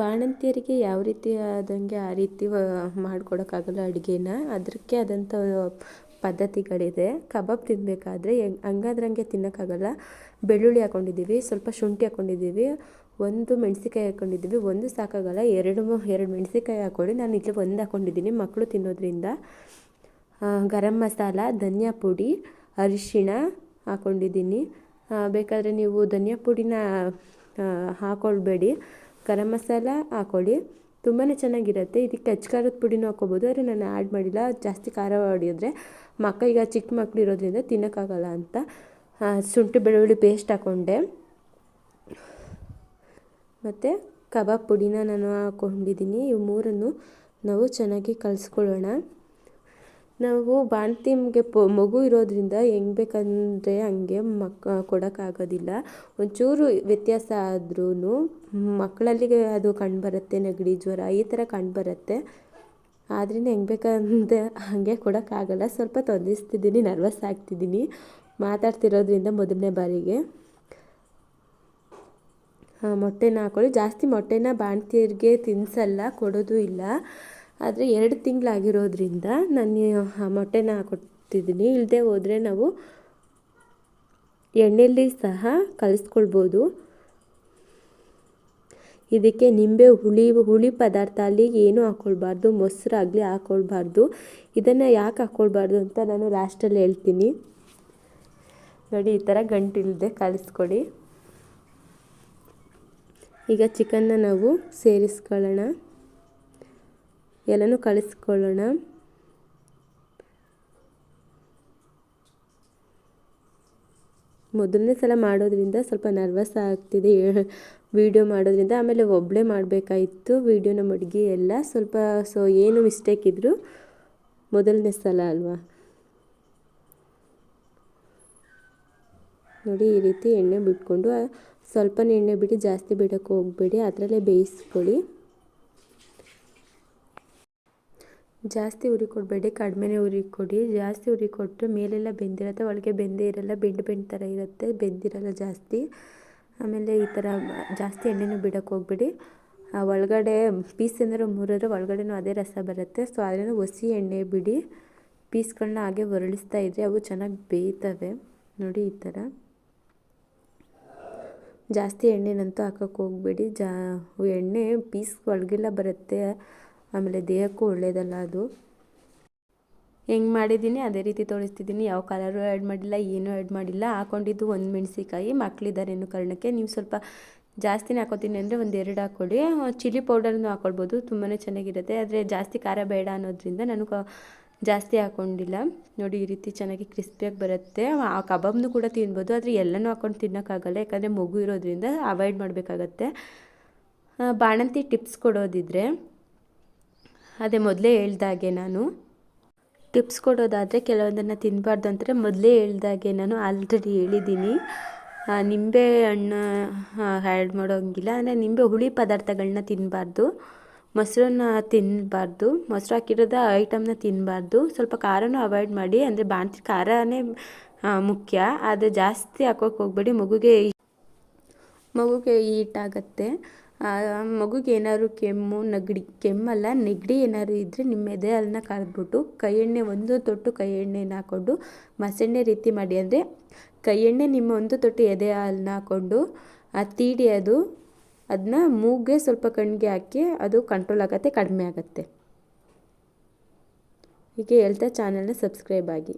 ಬಾಣಂತಿಯರಿಗೆ ಯಾವ ರೀತಿ ಆದಂಗೆ ಆ ರೀತಿ ಮಾಡಿಕೊಡೋಕ್ಕಾಗಲ್ಲ ಅಡುಗೆನ. ಅದಕ್ಕೆ ಆದಂಥ ಪದ್ಧತಿಗಳಿದೆ. ಕಬಾಬ್ ತಿನ್ನಬೇಕಾದ್ರೆ ಹಂಗಾದ್ರಂಗೆ ತಿನ್ನೋಕ್ಕಾಗಲ್ಲ. ಬೆಳ್ಳುಳ್ಳಿ ಹಾಕ್ಕೊಂಡಿದ್ದೀವಿ, ಸ್ವಲ್ಪ ಶುಂಠಿ ಹಾಕ್ಕೊಂಡಿದ್ದೀವಿ, ಒಂದು ಮೆಣಸಿಕಾಯಿ ಹಾಕ್ಕೊಂಡಿದ್ದೀವಿ. ಒಂದು ಸಾಕಾಗಲ್ಲ, ಎರಡು ಮೆಣಸಿಕಾಯಿ ಹಾಕ್ಕೊಳ್ಳಿ. ನಾನು ಇಲ್ಲಿ ಒಂದು ಹಾಕ್ಕೊಂಡಿದ್ದೀನಿ ಮಕ್ಕಳು ತಿನ್ನೋದ್ರಿಂದ. ಗರಂ ಮಸಾಲ, ಧನಿಯಾ ಪುಡಿ, ಅರಿಶಿಣ ಹಾಕ್ಕೊಂಡಿದ್ದೀನಿ. ಬೇಕಾದರೆ ನೀವು ಧನಿಯಾ ಪುಡಿನ ಹಾಕ್ಕೊಳ್ಬೇಡಿ, ಗರಂ ಮಸಾಲ ಹಾಕ್ಕೊಳ್ಳಿ, ತುಂಬಾ ಚೆನ್ನಾಗಿರುತ್ತೆ. ಇದಕ್ಕೆ ಅಚ್ಚ ಖಾರದ ಪುಡಿನೂ ಹಾಕ್ಕೋಬೋದು, ಆದರೆ ನಾನು ಆ್ಯಡ್ ಮಾಡಿಲ್ಲ. ಜಾಸ್ತಿ ಖಾರ ಹೊಡೆಯೋದ್ರೆ ಈಗ ಚಿಕ್ಕ ಮಕ್ಕಳು ಇರೋದ್ರಿಂದ ತಿನ್ನೋಕ್ಕಾಗಲ್ಲ ಅಂತ ಶುಂಠಿ ಬೆಳ್ಳುಳ್ಳಿ ಪೇಸ್ಟ್ ಹಾಕ್ಕೊಂಡೆ. ಮತ್ತು ಕಬಾಬ್ ಪುಡಿನ ನಾನು ಹಾಕ್ಕೊಂಡಿದ್ದೀನಿ. ಇವು ಮೂರನ್ನು ನಾವು ಚೆನ್ನಾಗಿ ಕಲಿಸ್ಕೊಳ್ಳೋಣ. ನಾವು ಬಾಣಂತಿಗೆ ಮಗು ಇರೋದ್ರಿಂದ ಹೆಂಗೆ ಬೇಕಂದರೆ ಹಂಗೆ ಕೊಡೋಕ್ಕಾಗೋದಿಲ್ಲ. ಒಂಚೂರು ವ್ಯತ್ಯಾಸ ಆದ್ರೂ ಮಕ್ಕಳಲ್ಲಿ ಅದು ಕಂಡುಬರುತ್ತೆ, ನೆಗಡಿ ಜ್ವರ ಈ ಥರ ಕಂಡುಬರುತ್ತೆ. ಆದ್ದರಿಂದ ಹೆಂಗೆ ಬೇಕಂದರೆ ಹಾಗೆ ಕೊಡೋಕ್ಕಾಗಲ್ಲ. ಸ್ವಲ್ಪ ತೊಂದಿಸ್ತಿದ್ದೀನಿ, ನರ್ವಸ್ ಆಗ್ತಿದ್ದೀನಿ ಮಾತಾಡ್ತಿರೋದ್ರಿಂದ ಮೊದಲನೇ ಬಾರಿಗೆ. ಮೊಟ್ಟೆನ ಹಾಕ್ಕೊಳ್ಳಿ. ಜಾಸ್ತಿ ಮೊಟ್ಟೆನ ಬಾಣಂತಿಯರಿಗೆ ತಿನ್ನಿಸಲ್ಲ, ಕೊಡೋದು ಇಲ್ಲ. ಆದರೆ 2 ತಿಂಗಳಾಗಿರೋದ್ರಿಂದ ನಾನು ಮೊಟ್ಟೆನ ಹಾಕ್ಕೊಡ್ತಿದ್ದೀನಿ. ಇಲ್ಲದೆ ಹೋದರೆ ನಾವು ಎಣ್ಣೆಯಲ್ಲಿ ಸಹ ಕಲಿಸ್ಕೊಳ್ಬೋದು. ಇದಕ್ಕೆ ನಿಂಬೆ ಹುಳಿ ಪದಾರ್ಥ ಅಲ್ಲಿ ಏನೂ ಹಾಕ್ಕೊಳ್ಬಾರ್ದು, ಮೊಸರಾಗಲಿ ಹಾಕ್ಕೊಳ್ಬಾರ್ದು. ಇದನ್ನು ಯಾಕೆ ಹಾಕ್ಕೊಳ್ಬಾರ್ದು ಅಂತ ನಾನು ಲಾಸ್ಟಲ್ಲಿ ಹೇಳ್ತೀನಿ. ನೋಡಿ, ಈ ಥರ ಗಂಟಿಲ್ಲದೆ ಕಲಿಸ್ಕೊಡಿ. ಈಗ ಚಿಕನ್ನ ನಾವು ಸೇರಿಸ್ಕೊಳ್ಳೋಣ, ಎಲ್ಲನೂ ಕಲಿಸ್ಕೊಳ್ಳೋಣ. ಮೊದಲನೇ ಸಲ ಮಾಡೋದ್ರಿಂದ ಸ್ವಲ್ಪ ನರ್ವಸ್ ಆಗ್ತಿದೆ ವೀಡಿಯೋ ಮಾಡೋದ್ರಿಂದ. ಆಮೇಲೆ ಒಬ್ಬಳೇ ಮಾಡಬೇಕಾಯಿತು ವೀಡಿಯೋನ ಮಡಗಿ ಎಲ್ಲ ಸ್ವಲ್ಪ. ಏನು ಮಿಸ್ಟೇಕ್ ಇದ್ದರೂ ಮೊದಲನೇ ಸಲ ಅಲ್ವಾ. ನೋಡಿ, ಈ ರೀತಿ ಎಣ್ಣೆ ಬಿಟ್ಕೊಂಡು ಸ್ವಲ್ಪನೇ ಎಣ್ಣೆ ಬಿಡಿ, ಜಾಸ್ತಿ ಬಿಡೋಕ್ಕೆ ಹೋಗಬೇಡಿ, ಅದರಲ್ಲೇ ಬೇಯಿಸ್ಕೊಳ್ಳಿ. ಜಾಸ್ತಿ ಉರಿ ಕೊಡಬೇಡಿ, ಕಡಿಮೆನೇ ಉರಿ ಕೊಡಿ. ಜಾಸ್ತಿ ಉರಿ ಕೊಟ್ಟರೆ ಮೇಲೆಲ್ಲ ಬೆಂದಿರುತ್ತೆ, ಒಳಗೆ ಬೆಂದೇ ಇರಲ್ಲ, ಬೆಂಡು ಥರ ಇರುತ್ತೆ, ಬೆಂದಿರಲ್ಲ ಜಾಸ್ತಿ. ಆಮೇಲೆ ಈ ಥರ ಜಾಸ್ತಿ ಎಣ್ಣೆನೂ ಬಿಡೋಕ್ಕೆ ಹೋಗಬೇಡಿ. ಒಳಗಡೆ ಪೀಸ್ ಏನಾದ್ರು ಮುರಿದ್ರೆ ಒಳಗಡೆನೂ ಅದೇ ರಸ ಬರುತ್ತೆ. ಸೊ ಅದರಿಂದ ಒಸಿ ಎಣ್ಣೆ ಬಿಡಿ. ಪೀಸ್ಗಳನ್ನ ಹಾಗೆ ಹೊರಳಿಸ್ತಾ ಇದ್ದರೆ ಅವು ಚೆನ್ನಾಗಿ ಬೇಯ್ತವೆ. ನೋಡಿ, ಈ ಥರ ಜಾಸ್ತಿ ಎಣ್ಣೆನಂತೂ ಹಾಕೋಕ್ಕೆ ಹೋಗಬೇಡಿ. ಎಣ್ಣೆ ಪೀಸ್ ಒಳಗೆಲ್ಲ ಬರುತ್ತೆ, ಆಮೇಲೆ ದೇಹಕ್ಕೂ ಒಳ್ಳೆಯದಲ್ಲ ಅದು. ಹೆಂಗೆ ಮಾಡಿದ್ದೀನಿ ಅದೇ ರೀತಿ ತೋರಿಸ್ತಿದ್ದೀನಿ. ಯಾವ ಕಲರು ಆ್ಯಡ್ ಮಾಡಿಲ್ಲ, ಏನೂ ಆ್ಯಡ್ ಮಾಡಿಲ್ಲ. ಹಾಕ್ಕೊಂಡಿದ್ದು ಒಂದು ಮೆಣಸಿಕಾಯಿ, ಮಕ್ಕಳಿದ್ದಾರೆ ಅನ್ನೋ ಕಾರಣಕ್ಕೆ. ನೀವು ಸ್ವಲ್ಪ ಜಾಸ್ತಿನೇ ಹಾಕೋತೀನಿ ಅಂದರೆ 1-2 ಹಾಕ್ಕೊಳ್ಳಿ. ಚಿಲ್ಲಿ ಪೌಡರ್ನೂ ಹಾಕ್ಕೊಳ್ಬೋದು, ತುಂಬಾ ಚೆನ್ನಾಗಿರುತ್ತೆ. ಆದರೆ ಜಾಸ್ತಿ ಖಾರ ಬೇಡ ಅನ್ನೋದ್ರಿಂದ ನಾನು ಜಾಸ್ತಿ ಹಾಕ್ಕೊಂಡಿಲ್ಲ. ನೋಡಿ, ಈ ರೀತಿ ಚೆನ್ನಾಗಿ ಕ್ರಿಸ್ಪಿಯಾಗಿ ಬರುತ್ತೆ. ಆ ಕಬಾಬ್ನು ಕೂಡ ತಿನ್ಬೋದು, ಆದರೆ ಎಲ್ಲನೂ ಹಾಕ್ಕೊಂಡು ತಿನ್ನೋಕ್ಕಾಗಲ್ಲ, ಯಾಕಂದರೆ ಮಗು ಇರೋದ್ರಿಂದ ಅವಾಯ್ಡ್ ಮಾಡಬೇಕಾಗತ್ತೆ. ಬಾಣಂತಿ ಟಿಪ್ಸ್ ಕೊಡೋದಿದ್ರೆ ಅದೇ ಮೊದಲೇ ಹೇಳ್ದಾಗೆ ನಾನು ಟಿಪ್ಸ್ ಕೊಡೋದಾದರೆ ಕೆಲವೊಂದನ್ನು ತಿನ್ನಬಾರ್ದು ಅಂತಾರೆ. ಮೊದಲೇ ಹೇಳ್ದಾಗೆ ನಾನು ಆಲ್ರೆಡಿ ಹೇಳಿದ್ದೀನಿ. ನಿಂಬೆ ಹಣ್ಣು ಆ್ಯಡ್ ಮಾಡೋಂಗಿಲ್ಲ, ಅಂದರೆ ನಿಂಬೆ ಹುಳಿ ಪದಾರ್ಥಗಳನ್ನ ತಿನ್ನಬಾರ್ದು, ಮೊಸರನ್ನ ತಿನ್ನಬಾರ್ದು, ಮೊಸರು ಹಾಕಿರೋದು ಐಟಮ್ನ ತಿನ್ನಬಾರ್ದು. ಸ್ವಲ್ಪ ಖಾರನೂ ಅವಾಯ್ಡ್ ಮಾಡಿ, ಅಂದರೆ ಬಾಣಂತಿ ಖಾರನೇ ಮುಖ್ಯ, ಆದರೆ ಜಾಸ್ತಿ ಹಾಕೋಕ್ಕೆ ಹೋಗಬೇಡಿ. ಮಗುಗೆ ಹೀಟಾಗತ್ತೆ. ಮಗುಗೆ ಏನಾದ್ರು ಕೆಮ್ಮಲ್ಲ ನೆಗಡಿ ಏನಾದ್ರು ಇದ್ದರೆ ನಿಮ್ಮ ಎದೆ ಹಾಲನ್ನ ಕರೆದ್ಬಿಟ್ಟು ಕೈ ಎಣ್ಣೆ 1 ತೊಟ್ಟು ಕೈ ಎಣ್ಣೆನ ಹಾಕ್ಕೊಂಡು ಮಸೆಣ್ಣೆ ರೀತಿ ಮಾಡಿ, ಅಂದರೆ ಕೈ ಎಣ್ಣೆ ನಿಮ್ಮ 1 ತೊಟ್ಟು ಎದೆ ಹಾಲನ್ನ ಹಾಕ್ಕೊಂಡು ತೀಡಿ ಅದನ್ನ ಮೂಗ್ಗೆ ಸ್ವಲ್ಪ ಕಣ್ಣಿಗೆ ಹಾಕಿ ಅದು ಕಂಟ್ರೋಲ್ ಆಗುತ್ತೆ, ಕಡಿಮೆ ಆಗುತ್ತೆ. ಹೀಗೆ ಹೇಳ್ತಾ ಚಾನಲ್ನ ಸಬ್ಸ್ಕ್ರೈಬ್ ಆಗಿ.